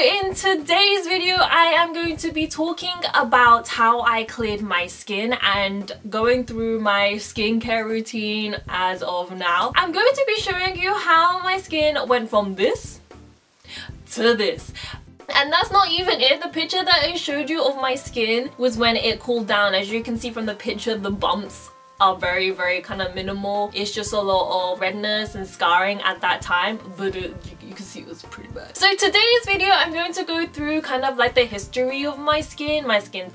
in today's video I am going to be talking about how I cleared my skin and going through my skincare routine as of now. I'm going to be showing you how my skin went from this to this. And that's not even it. The picture that I showed you of my skin was when it cooled down. As you can see from the picture, the bumps are very kind of minimal. It's just a lot of redness and scarring at that time, but you can see it was pretty bad. So today's video I'm going to go through kind of like the history of my skin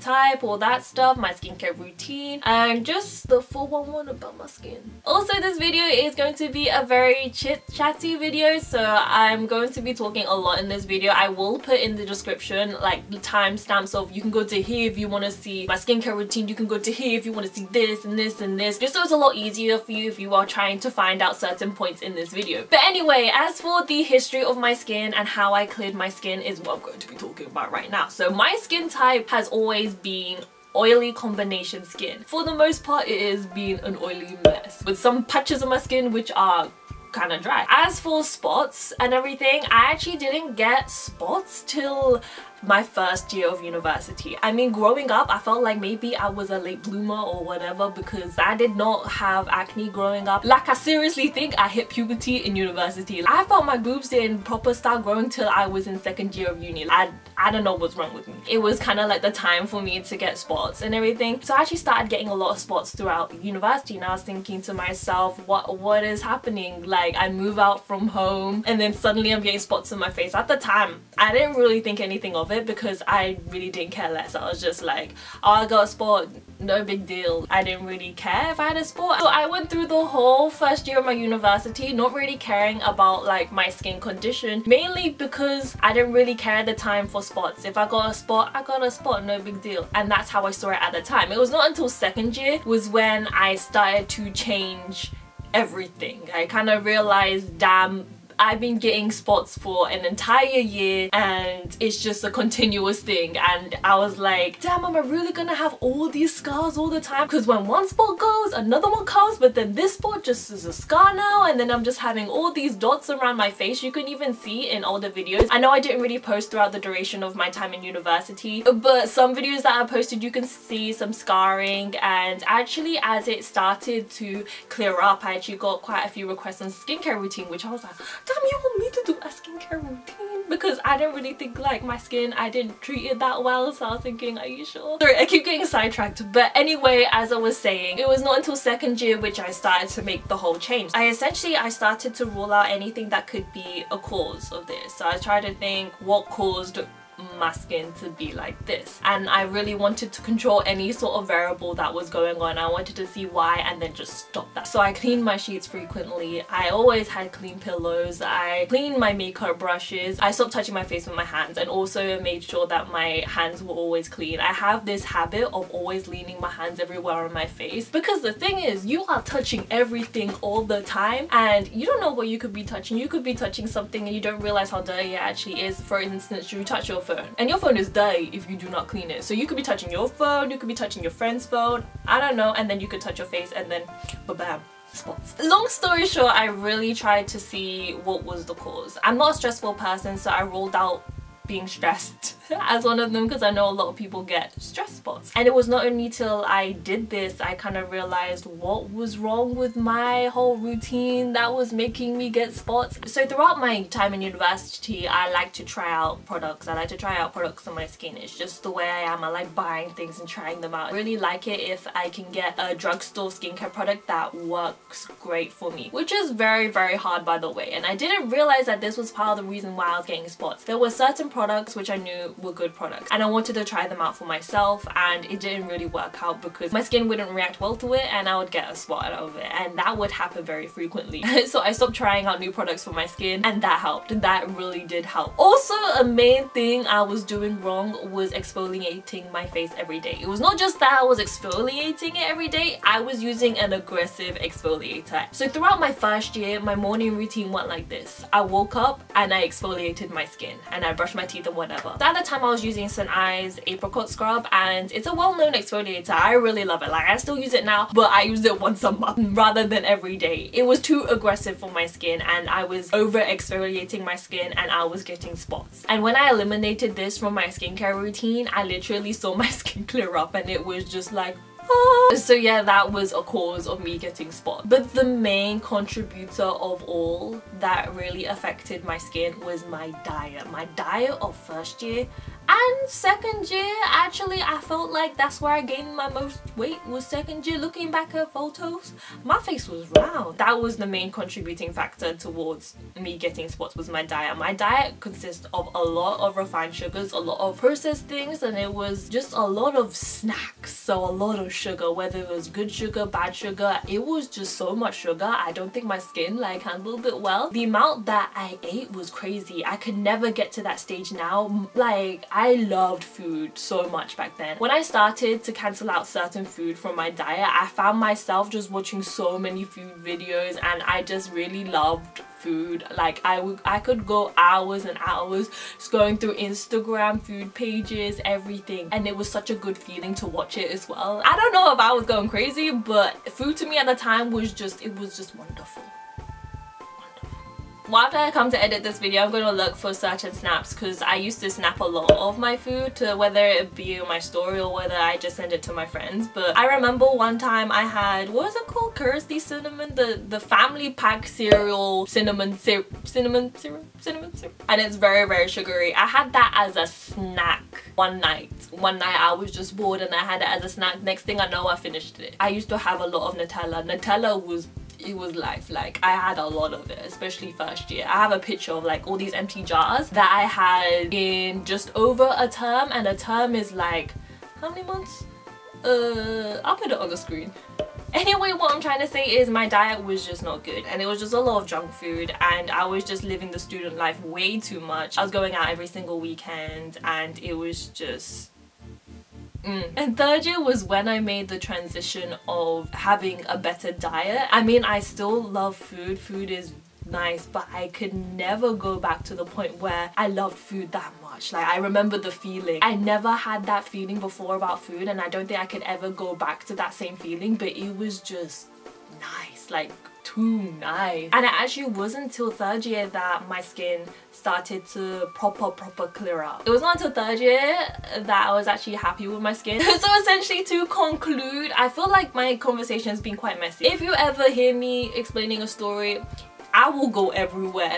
type, all that stuff, my skincare routine, and just the 411 about my skin. Also, this video is going to be a very chit-chatty video, so I'm going to be talking a lot in this video. I will put in the description like the timestamps of you can go to here if you want to see my skincare routine, you can go to here if you want to see this and this and this, just so it's a lot easier for you if you are trying to find out certain points in this video. But anyway, as for the history of my skin and how I cleared my skin is what I'm going to be talking about right now. So my skin type has always been oily combination skin. For the most part, it has been an oily mess with some patches of my skin which are kind of dry. As for spots and everything, I actually didn't get spots till my first year of university. I mean, growing up I felt like maybe I was a late bloomer or whatever because I did not have acne growing up. Like, I seriously think I hit puberty in university. I felt my boobs didn't proper start growing till I was in second year of uni. I don't know what's wrong with me. It was kind of like the time for me to get spots and everything. So I actually started getting a lot of spots throughout university, and I was thinking to myself, what is happening? Like, I move out from home and then suddenly I'm getting spots on my face. At the time I didn't really think anything of it because I really didn't care less. I was just like, oh, I got a spot, no big deal. I didn't really care if I had a spot. So I went through the whole first year of my university not really caring about like my skin condition, mainly because I didn't really care at the time for spots. If I got a spot, I got a spot, no big deal. And that's how I saw it at the time. It was not until second year was when I started to change everything. I kind of realized, damn, I've been getting spots for an entire year and it's just a continuous thing, and I was like, damn, am I really gonna have all these scars all the time? Because when one spot goes, another one comes, but then this spot just is a scar now, and then I'm just having all these dots around my face. You can even see in all the videos. I know I didn't really post throughout the duration of my time in university, but some videos that I posted you can see some scarring, and actually as it started to clear up I actually got quite a few requests on skincare routine, which I was like, damn, you want me to do a skincare routine? Because I didn't really think like my skin, I didn't treat it that well, so I was thinking, are you sure? Sorry, I keep getting sidetracked. But anyway, as I was saying, it was not until second year which I started to make the whole change. I started to rule out anything that could be a cause of this. So I tried to think what caused my skin to be like this, and I really wanted to control any sort of variable that was going on. I wanted to see why and then just stop that. So I cleaned my sheets frequently. I always had clean pillows. I cleaned my makeup brushes. I stopped touching my face with my hands, and also made sure that my hands were always clean. I have this habit of always leaning my hands everywhere on my face, because the thing is, you are touching everything all the time and you don't know what you could be touching. You could be touching something and you don't realize how dirty it actually is. For instance, you touch your phone and your phone is dirty if you do not clean it. So you could be touching your phone, you could be touching your friend's phone, I don't know, and then you could touch your face and then ba-bam, spots. Long story short, I really tried to see what was the cause. I'm not a stressful person, so I ruled out being stressed as one of them, because I know a lot of people get stress spots. And it was not only till I did this I kind of realized what was wrong with my whole routine that was making me get spots. So throughout my time in university I like to try out products. I like to try out products on my skin. It's just the way I am. I like buying things and trying them out. I really like it if I can get a drugstore skincare product that works great for me, which is very hard, by the way. And I didn't realize that this was part of the reason why I was getting spots. There were certain products which I knew were good products and I wanted to try them out for myself, and it didn't really work out because my skin wouldn't react well to it and I would get a spot out of it, and that would happen very frequently. So I stopped trying out new products for my skin, and that helped. That really did help. Also, a main thing I was doing wrong was exfoliating my face every day. It was not just that I was exfoliating it every day, I was using an aggressive exfoliator. So throughout my first year my morning routine went like this. I woke up and I exfoliated my skin and I brushed my teeth and whatever. So at the time I was using St. Ives Apricot Scrub, and it's a well-known exfoliator. I really love it. Like, I still use it now, but I use it once a month rather than every day. It was too aggressive for my skin, and I was over exfoliating my skin, and I was getting spots. And when I eliminated this from my skincare routine, I literally saw my skin clear up, and it was just like, so yeah, that was a cause of me getting spots. But the main contributor of all that really affected my skin was my diet. My diet of first year and second year. Actually, I felt like that's where I gained my most weight, was second year. Looking back at photos, my face was round. That was the main contributing factor towards me getting spots, was my diet. My diet consists of a lot of refined sugars, a lot of processed things, and it was just a lot of snacks. So a lot of sugar, whether it was good sugar, bad sugar. It was just so much sugar. I don't think my skin like handled it well. The amount that I ate was crazy. I could never get to that stage now. Like, I loved food so much back then. When I started to cancel out certain food from my diet, I found myself just watching so many food videos, and I just really loved food. Like, I could go hours and hours just going through Instagram food pages, everything, and it was such a good feeling to watch it as well. I don't know if I was going crazy, but food to me at the time was just, it was just wonderful. After I come to edit this video, I'm going to look for certain snaps, because I used to snap a lot of my food, to whether it be my story or whether I just send it to my friends. But I remember one time I had, what was it called? Kirsty cinnamon, the family pack cereal cinnamon syrup, and it's very, very sugary. I had that as a snack one night. I was just bored and I had it as a snack. Next thing I know, I finished it. I used to have a lot of Nutella was, it was life. Like, I had a lot of it, especially first year. I have a picture of like all these empty jars that I had in just over a term, and a term is like, how many months? I'll put it on the screen. Anyway, what I'm trying to say is my diet was just not good, and it was just a lot of junk food, and I was just living the student life way too much. I was going out every single weekend, and it was just And third year was when I made the transition of having a better diet. I mean, I still love food. Food is nice, but I could never go back to the point where I loved food that much. Like, I remember the feeling. I never had that feeling before about food, and I don't think I could ever go back to that same feeling, but it was just nice. Like, too nice. And it actually wasn't until third year that my skin started to proper clear up. It was not until third year that I was actually happy with my skin. So essentially, to conclude, I feel like my conversation has been quite messy. If you ever hear me explaining a story, I will go everywhere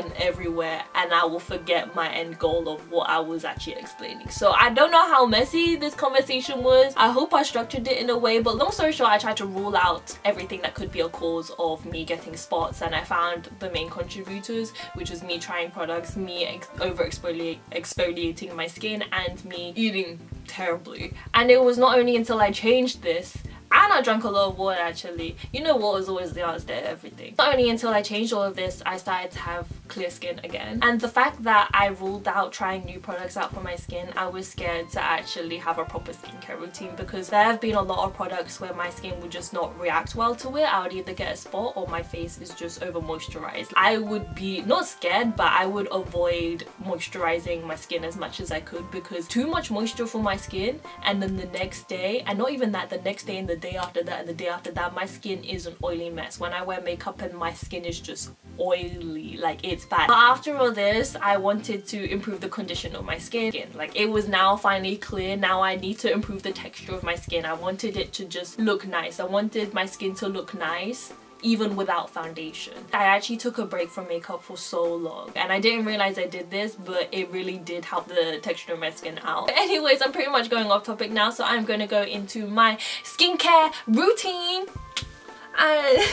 and I will forget my end goal of what I was actually explaining. So I don't know how messy this conversation was. I hope I structured it in a way, but long story short, I tried to rule out everything that could be a cause of me getting spots, and I found the main contributors, which was me trying products, me over exfoliating my skin, and me eating terribly. And it was not only until I changed this, and I drank a lot of water actually. You know, water is always the answer to everything. Not only until I changed all of this, I started to have clear skin again. And the fact that I ruled out trying new products out for my skin, I was scared to actually have a proper skincare routine, because there have been a lot of products where my skin would just not react well to it. I would either get a spot or my face is just over moisturized. I would be not scared, but I would avoid moisturizing my skin as much as I could, because too much moisture for my skin, and then the next day, and not even that, the next day and the day after that and the day after that, my skin is an oily mess. When I wear makeup and my skin is just oily, like it's bad. But after all this, I wanted to improve the condition of my skin. Like, it was now finally clear. Now I need to improve the texture of my skin. I wanted it to just look nice. I wanted my skin to look nice even without foundation. I actually took a break from makeup for so long, and I didn't realize I did this, but it really did help the texture of my skin out. But anyways, I'm pretty much going off topic now, so I'm going to go into my skincare routine.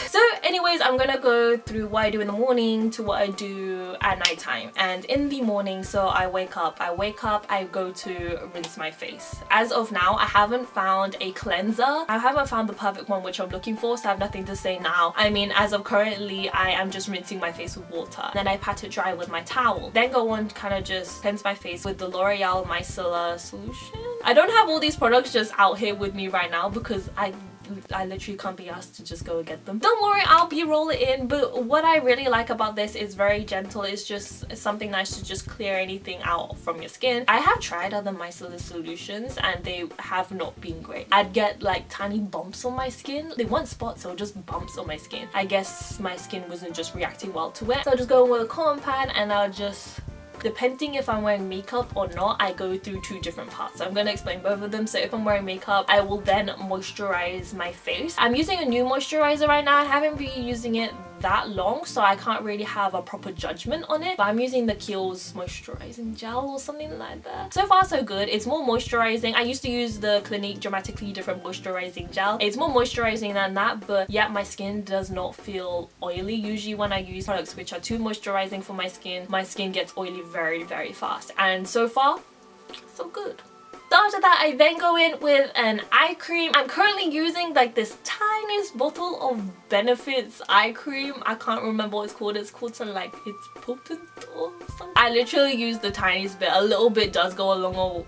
So anyways, I'm gonna go through what I do in the morning to what I do at nighttime. And in the morning, so I wake up, I go to rinse my face. As of now, I haven't found a cleanser. I haven't found the perfect one which I'm looking for, so I have nothing to say now. I mean, as of currently, I am just rinsing my face with water. Then I pat it dry with my towel. Then go on, kind of just cleanse my face with the L'Oreal Micellar solution. I don't have all these products just out here with me right now because I literally can't be asked to just go and get them. Don't worry, I'll be-roll it in, but what I really like about this is very gentle. It's just something nice to just clear anything out from your skin. I have tried other micellar solutions and they have not been great. I'd get like tiny bumps on my skin. They weren't spots, they were just bumps on my skin. I guess my skin wasn't just reacting well to it. So I'll just go with a cotton pad and I'll just, depending if I'm wearing makeup or not, I go through two different parts. So I'm going to explain both of them. So if I'm wearing makeup, I will then moisturize my face. I'm using a new moisturizer right now. I haven't been using it that long, so I can't really have a proper judgment on it, but I'm using the Kiehl's moisturizing gel or something like that. So far so good. It's more moisturizing. I used to use the Clinique Dramatically Different moisturizing gel. It's more moisturizing than that, but yeah, my skin does not feel oily. Usually when I use products which are too moisturizing for my skin gets oily very, very fast, and so far so good. So after that, I then go in with an eye cream. I'm currently using like this tiniest bottle of Benefits eye cream. I can't remember what it's called. It's called something like It's Potent or something. I literally use the tiniest bit. A little bit does go a long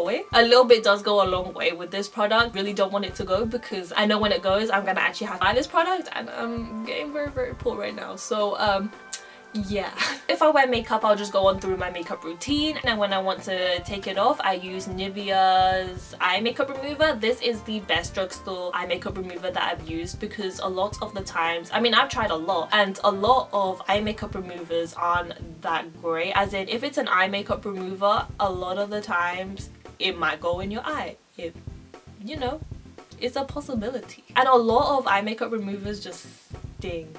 way. A little bit does go a long way with this product. Really don't want it to go because I know when it goes, I'm gonna actually have to buy this product, and I'm getting very, very poor right now. So yeah. If I wear makeup, I'll just go on through my makeup routine, and when I want to take it off, I use Nivea's eye makeup remover. This is the best drugstore eye makeup remover that I've used, because a lot of the times, I mean, I've tried a lot, and a lot of eye makeup removers aren't that great. As in, if it's an eye makeup remover, a lot of the times it might go in your eye. If, you know, it's a possibility. And a lot of eye makeup removers just sting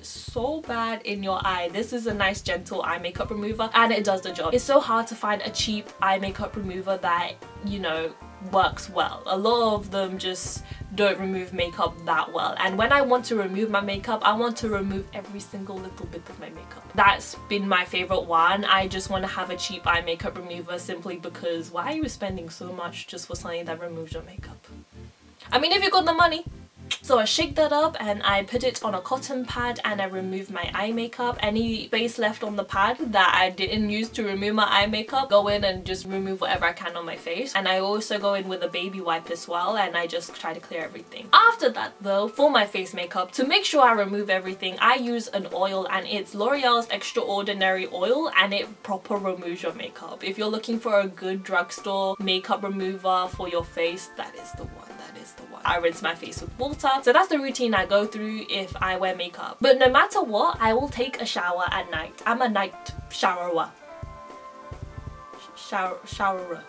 so bad in your eye. This is a nice gentle eye makeup remover and it does the job. It's so hard to find a cheap eye makeup remover that, you know, works well. A lot of them just don't remove makeup that well, and when I want to remove my makeup, I want to remove every single little bit of my makeup. That's been my favorite one. I just want to have a cheap eye makeup remover simply because why are you spending so much just for something that removes your makeup? I mean, if you got the money. So I shake that up and I put it on a cotton pad and I remove my eye makeup. Any space left on the pad that I didn't use to remove my eye makeup, go in and just remove whatever I can on my face. And I also go in with a baby wipe as well, and I just try to clear everything. After that though, for my face makeup, to make sure I remove everything, I use an oil, and it's L'Oreal's Extraordinary Oil, and it proper removes your makeup. If you're looking for a good drugstore makeup remover for your face, that is the one. I rinse my face with water. So that's the routine I go through if I wear makeup. But no matter what, I will take a shower at night. I'm a night showerer. Showerer.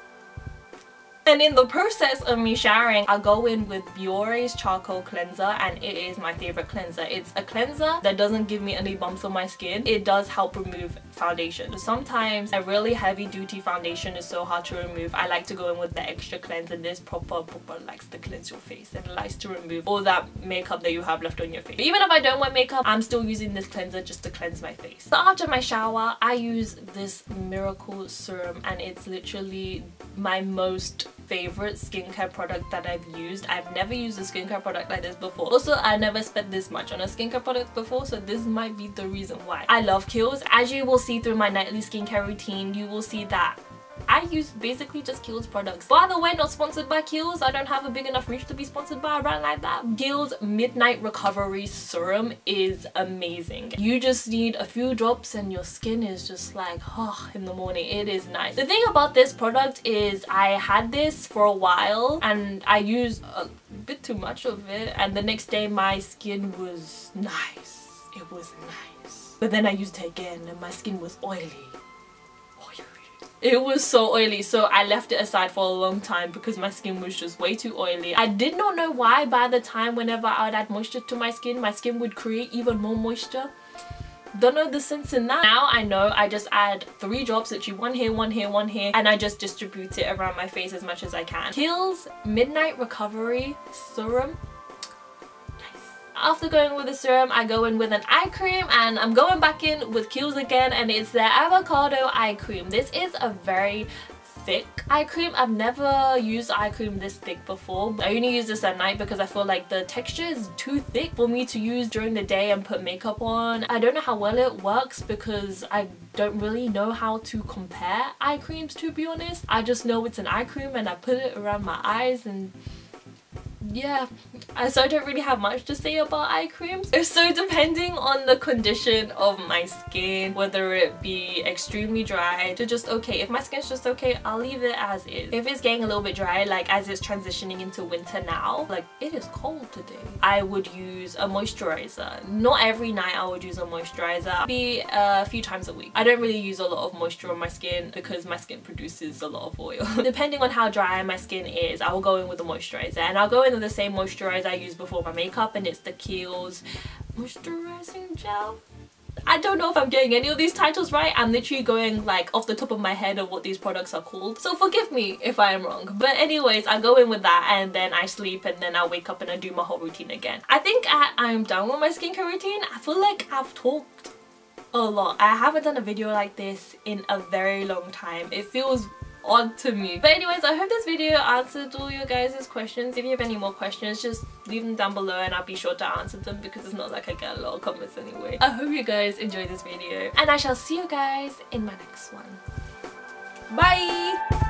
And in the process of me showering, I go in with Biore's charcoal cleanser, and it is my favorite cleanser. It's a cleanser that doesn't give me any bumps on my skin. It does help remove foundation. Sometimes a really heavy duty foundation is so hard to remove. I like to go in with the extra cleanser. This proper likes to cleanse your face and likes to remove all that makeup that you have left on your face. But even if I don't wear makeup, I'm still using this cleanser just to cleanse my face. So after my shower, I use this Miracle Serum, and it's literally my most favorite skincare product that I've used. I've never used a skincare product like this before. Also, I never spent this much on a skincare product before, so this might be the reason why. I love Kiehl's. As you will see through my nightly skincare routine, you will see that I use basically just Kiehl's products. By the way, not sponsored by Kiehl's. I don't have a big enough reach to be sponsored by a brand like that. Kiehl's Midnight Recovery Serum is amazing. You just need a few drops and your skin is just like, oh, in the morning. It is nice. The thing about this product is I had this for a while and I used a bit too much of it, and the next day my skin was nice. It was nice. But then I used it again and my skin was oily. It was so oily, so I left it aside for a long time because my skin was just way too oily. I did not know why. By the time whenever I would add moisture to my skin would create even more moisture. Don't know the sense in that. Now I know. I just add 3 drops, literally one here, one here, one here, and I just distribute it around my face as much as I can. Kiehl's Midnight Recovery Serum. After going with the serum, I go in with an eye cream, and I'm going back in with Kiehl's again, and it's their Avocado eye cream. This is a very thick eye cream. I've never used eye cream this thick before. I only use this at night because I feel like the texture is too thick for me to use during the day and put makeup on. I don't know how well it works because I don't really know how to compare eye creams, to be honest. I just know it's an eye cream and I put it around my eyes and yeah, so I don't really have much to say about eye creams. So depending on the condition of my skin, whether it be extremely dry to just okay, if my skin's just okay, I'll leave it as is. If it's getting a little bit dry, like as it's transitioning into winter now, like it is cold today, I would use a moisturizer. Not every night I would use a moisturizer, maybe a few times a week. I don't really use a lot of moisture on my skin because my skin produces a lot of oil. Depending on how dry my skin is, I will go in with a moisturizer, and I'll go in with the same moisturizer I use before my makeup, and it's the Kiehl's moisturizing gel. I don't know if I'm getting any of these titles right. I'm literally going like off the top of my head of what these products are called, so forgive me if I am wrong. But anyways, I go in with that and then I sleep, and then I wake up and I do my whole routine again. I think I'm done with my skincare routine. I feel like I've talked a lot. I haven't done a video like this in a very long time. It feels odd to me. But anyways, I hope this video answered all your guys' questions. If you have any more questions, just leave them down below and I'll be sure to answer them, because it's not like I get a lot of comments anyway. I hope you guys enjoyed this video, and I shall see you guys in my next one. Bye!